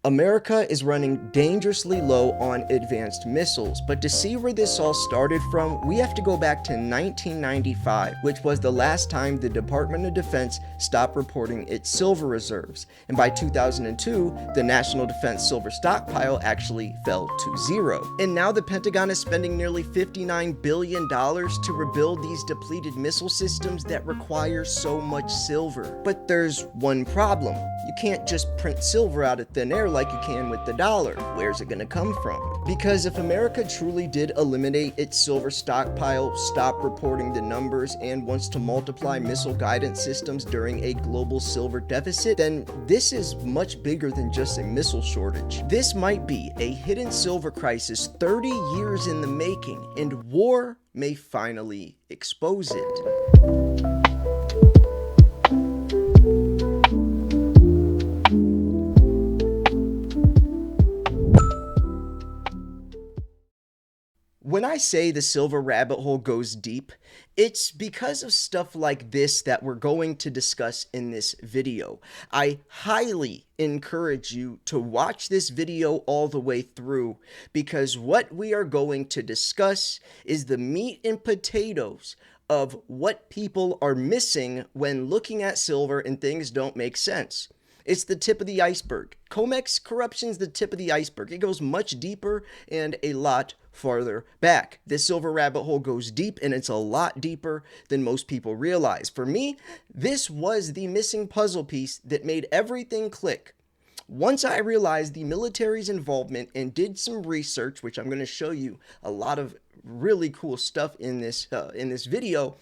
America is running dangerously low on advanced missiles, but to see where this all started from, we have to go back to 1995, which was the last time the Department of Defense stopped reporting its silver reserves. And by 2002, the National Defense Silver Stockpile actually fell to zero. And now the Pentagon is spending nearly $59 billion to rebuild these depleted missile systems that require so much silver. But there's one problem. You can't just print silver out of thin air like you can with the dollar. Where's it gonna come from? Because if America truly did eliminate its silver stockpile, stop reporting the numbers, and wants to multiply missile guidance systems during a global silver deficit, then this is much bigger than just a missile shortage. This might be a hidden silver crisis 30 years in the making, and war may finally expose it. When I say the silver rabbit hole goes deep, it's because of stuff like this that we're going to discuss in this video. I highly encourage you to watch this video all the way through, because what we are going to discuss is the meat and potatoes of what people are missing when looking at silver and things don't make sense. It's the tip of the iceberg. COMEX corruption's the tip of the iceberg. It goes much deeper and a lot farther back. This silver rabbit hole goes deep, and it's a lot deeper than most people realize. For me, this was the missing puzzle piece that made everything click. Once I realized the military's involvement and did some research, which I'm going to show you a lot of really cool stuff in this video,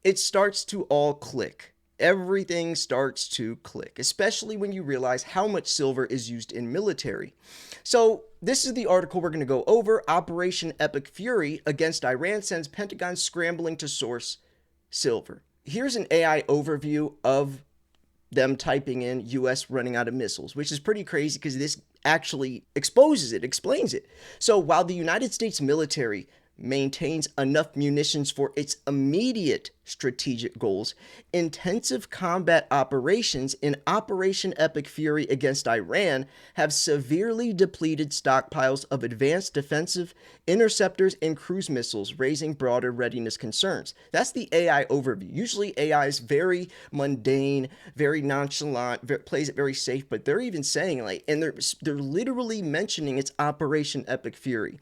it starts to all click. Everything starts to click, especially when you realize how much silver is used in military. So this is the article we're going to go over. Operation Epic Fury against Iran sends Pentagon scrambling to source silver. Here's an AI overview of them typing in US running out of missiles, which is pretty crazy because this actually exposes it, explains it. So while the United States military maintains enough munitions for its immediate strategic goals, intensive combat operations in Operation Epic Fury against Iran have severely depleted stockpiles of advanced defensive interceptors and cruise missiles, raising broader readiness concerns. That's the AI overview. Usually AI is very mundane, very nonchalant, plays it very safe, but they're even saying and they're literally mentioning it's Operation Epic Fury.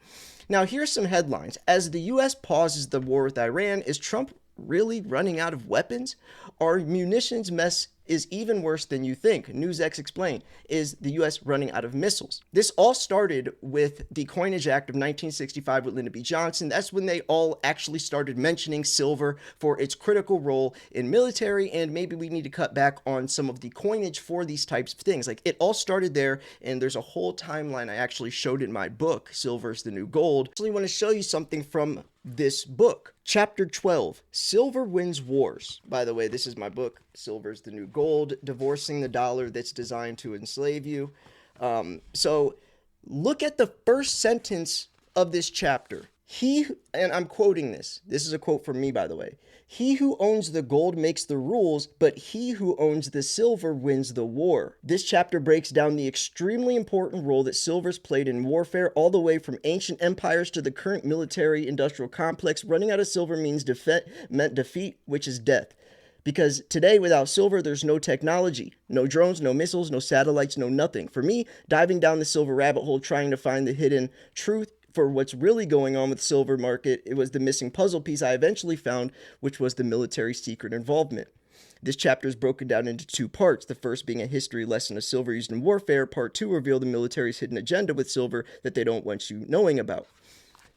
Now, here's some headlines. As the U.S. pauses the war with Iran, is Trump really running out of weapons? Our munitions mess is even worse than you think. NewsX explained. Is the U.S. running out of missiles? This all started with the Coinage Act of 1965 with Lyndon B. Johnson. That's when they all actually started mentioning silver for its critical role in military, and maybe we need to cut back on some of the coinage for these types of things. It all started there, and there's a whole timeline I actually showed in my book, Silver is the New Gold. I actually want to show you something from this book. Chapter 12, Silver Wins Wars. By the way, this is my book, Silver's the New Gold, Divorcing the Dollar That's Designed to Enslave You. So look at the first sentence of this chapter. And I'm quoting this is a quote from me, by the way. He who owns the gold makes the rules, but he who owns the silver wins the war. This chapter breaks down the extremely important role that silver's played in warfare, all the way from ancient empires to the current military-industrial complex. Running out of silver meant defeat, which is death. Because today, without silver, there's no technology, no drones, no missiles, no satellites, no nothing. For me, diving down the silver rabbit hole, trying to find the hidden truth for what's really going on with the silver market, it was the missing puzzle piece I eventually found, which was the military secret involvement. This chapter is broken down into two parts, the first being a history lesson of silver used in warfare. Part 2 reveal the military's hidden agenda with silver that they don't want you knowing about.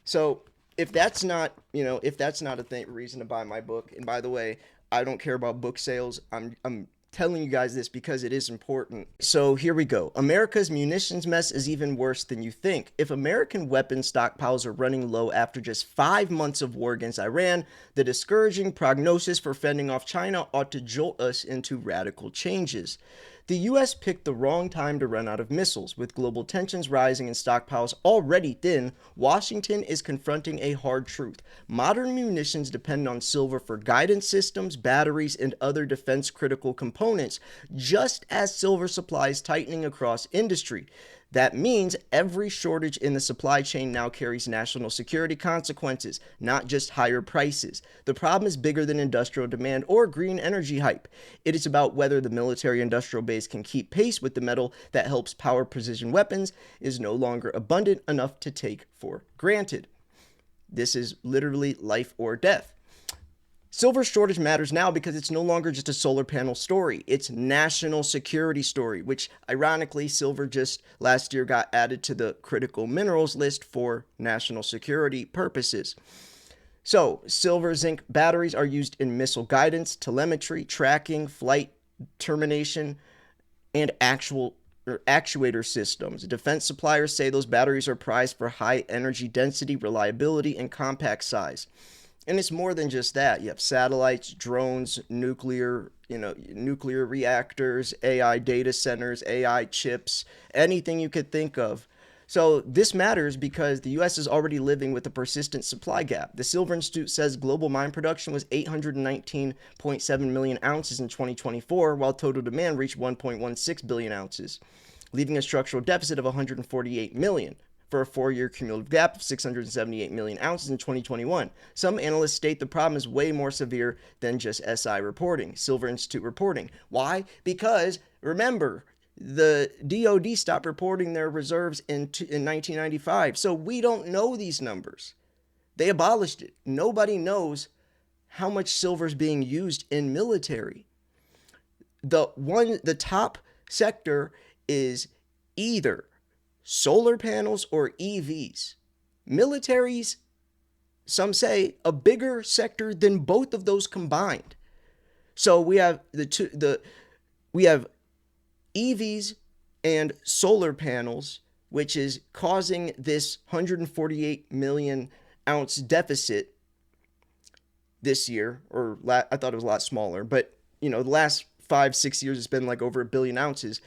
So if that's not a reason to buy my book, and by the way, I don't care about book sales, I'm telling you guys this because it is important. So here we go. America's munitions mess is even worse than you think. If American weapon stockpiles are running low after just 5 months of war against Iran, the discouraging prognosis for fending off China ought to jolt us into radical changes. The U.S. picked the wrong time to run out of missiles. With global tensions rising and stockpiles already thin, Washington is confronting a hard truth. Modern munitions depend on silver for guidance systems, batteries, and other defense-critical components, just as silver supply is tightening across industry. That means every shortage in the supply chain now carries national security consequences, not just higher prices. The problem is bigger than industrial demand or green energy hype. It is about whether the military industrial base can keep pace with the metal that helps power precision weapons is no longer abundant enough to take for granted. This is literally life or death. Silver shortage matters now because it's no longer just a solar panel story. It's national security story, which ironically, silver just last year got added to the critical minerals list for national security purposes. So, silver zinc batteries are used in missile guidance, telemetry, tracking, flight termination, and actuator systems. Defense suppliers say those batteries are prized for high energy density, reliability, and compact size. And it's more than just that. You have satellites, drones, nuclear reactors, AI data centers, AI chips, anything you could think of. So this matters because the US is already living with a persistent supply gap. The Silver Institute says global mine production was 819.7 million ounces in 2024, while total demand reached 1.16 billion ounces, leaving a structural deficit of 148 million for a 4-year cumulative gap of 678 million ounces in 2021. Some analysts state the problem is way more severe than just SI reporting, Silver Institute reporting. Why? Because, remember, the DoD stopped reporting their reserves in 1995, so we don't know these numbers. They abolished it. Nobody knows how much silver is being used in military. The top sector is either solar panels or EVs. Militaries, some say, a bigger sector than both of those combined. So we have we have EVs and solar panels, which is causing this 148 million ounce deficit this year, or I thought it was a lot smaller, but the last 5-6 years it's been like over 1 billion ounces.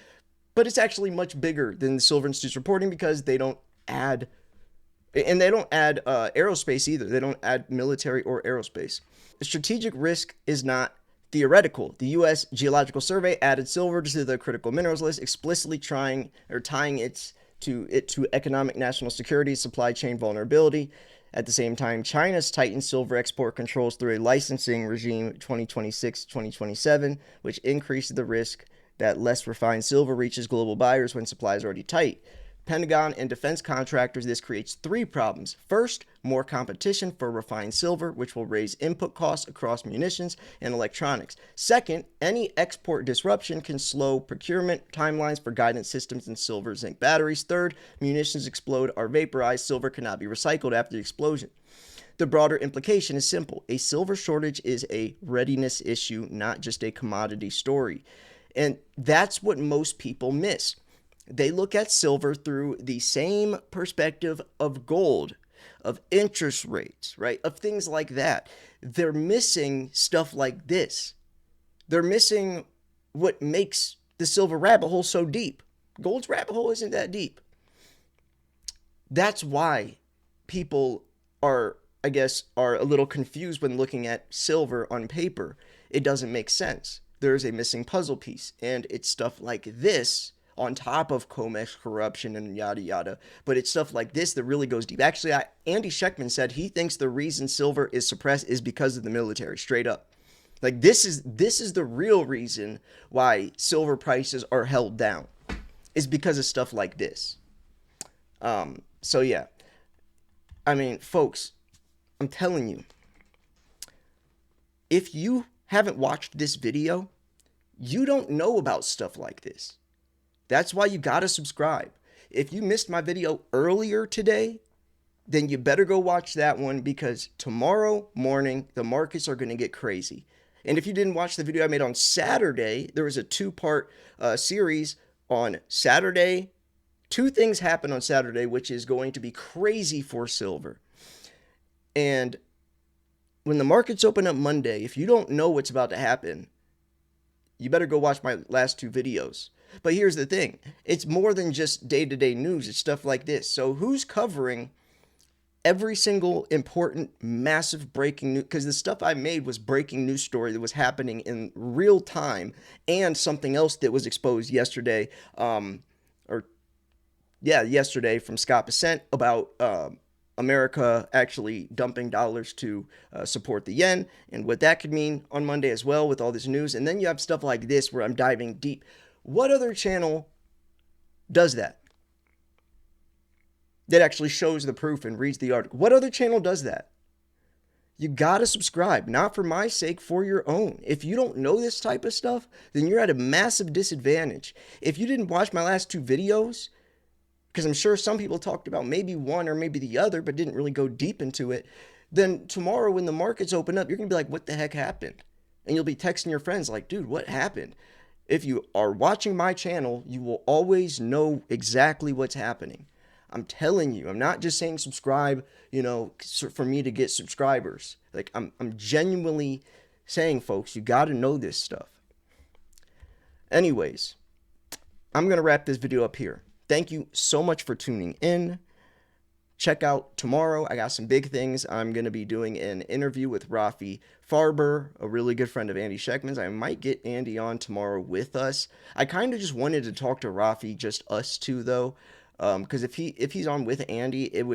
But it's actually much bigger than the Silver Institute's reporting because they don't add aerospace either. They don't add military or aerospace. The strategic risk is not theoretical. The U.S. Geological Survey added silver to the critical minerals list, explicitly tying it to economic national security, supply chain vulnerability. At the same time, China's tightened silver export controls through a licensing regime 2026-2027, which increases the risk that less refined silver reaches global buyers when supply is already tight. Pentagon and defense contractors, this creates 3 problems. First, more competition for refined silver, which will raise input costs across munitions and electronics. Second, any export disruption can slow procurement timelines for guidance systems and silver zinc batteries. Third, munitions explode or vaporize. Silver cannot be recycled after the explosion. The broader implication is simple. A silver shortage is a readiness issue, not just a commodity story. And that's what most people miss. They look at silver through the same perspective of gold, of interest rates, right? Of things like that. They're missing stuff like this. They're missing what makes the silver rabbit hole so deep. Gold's rabbit hole isn't that deep. That's why people are a little confused when looking at silver on paper. It doesn't make sense. There's a missing puzzle piece, and it's stuff like this on top of COMEX corruption and yada yada. But it's stuff like this that really goes deep. Actually, Andy Schectman said he thinks the reason silver is suppressed is because of the military, straight up. Like this is the real reason why silver prices are held down, is because of stuff like this. So yeah, I mean, folks, I'm telling you, if you haven't watched this video, you don't know about stuff like this. That's why you gotta subscribe. If you missed my video earlier today, then you better go watch that one, because tomorrow morning the markets are gonna get crazy. And if you didn't watch the video I made on Saturday, there was a 2-part series on Saturday. 2 things happened on Saturday, which is going to be crazy for silver. And when the markets open up Monday, if you don't know what's about to happen, you better go watch my last 2 videos. But here's the thing. It's more than just day-to-day news. It's stuff like this. So who's covering every single important, massive breaking news? Because the stuff I made was breaking news story that was happening in real time, and something else that was exposed yesterday, or Yeah, yesterday from Scott Bessent about America actually dumping dollars to support the yen and what that could mean on Monday as well with all this news. And then you have stuff like this where I'm diving deep. What other channel does that? That actually shows the proof and reads the article. What other channel does that? You gotta subscribe, not for my sake, for your own. If you don't know this type of stuff, then you're at a massive disadvantage. If you didn't watch my last two videos, because I'm sure some people talked about maybe one or maybe the other, but didn't really go deep into it, then tomorrow when the markets open up, you're gonna be like, what the heck happened? And you'll be texting your friends like, dude, what happened? If you are watching my channel, you will always know exactly what's happening. I'm telling you, I'm not just saying subscribe, for me to get subscribers. Like I'm genuinely saying, folks, you got to know this stuff. Anyways, I'm going to wrap this video up here. Thank you so much for tuning in. Check out tomorrow. I got some big things. I'm going to be doing an interview with Rafi Farber, a really good friend of Andy Scheckman's. I might get Andy on tomorrow with us. I kind of just wanted to talk to Rafi, just us two though, because if he's on with Andy, it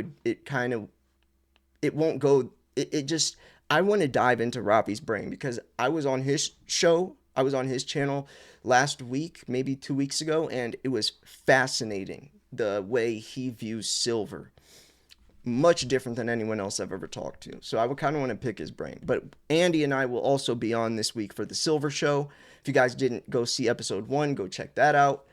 won't go. It just, I want to dive into Rafi's brain because I was on his show. I was on his channel last week, maybe 2 weeks ago, and it was fascinating the way he views silver. Much different than anyone else I've ever talked to. So I would kind of want to pick his brain. But Andy and I will also be on this week for the Silver Show. If you guys didn't go see episode 1, go check that out.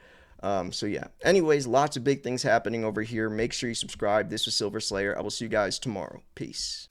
So yeah. Anyways, lots of big things happening over here. Make sure you subscribe. This was Silver Slayer. I will see you guys tomorrow. Peace.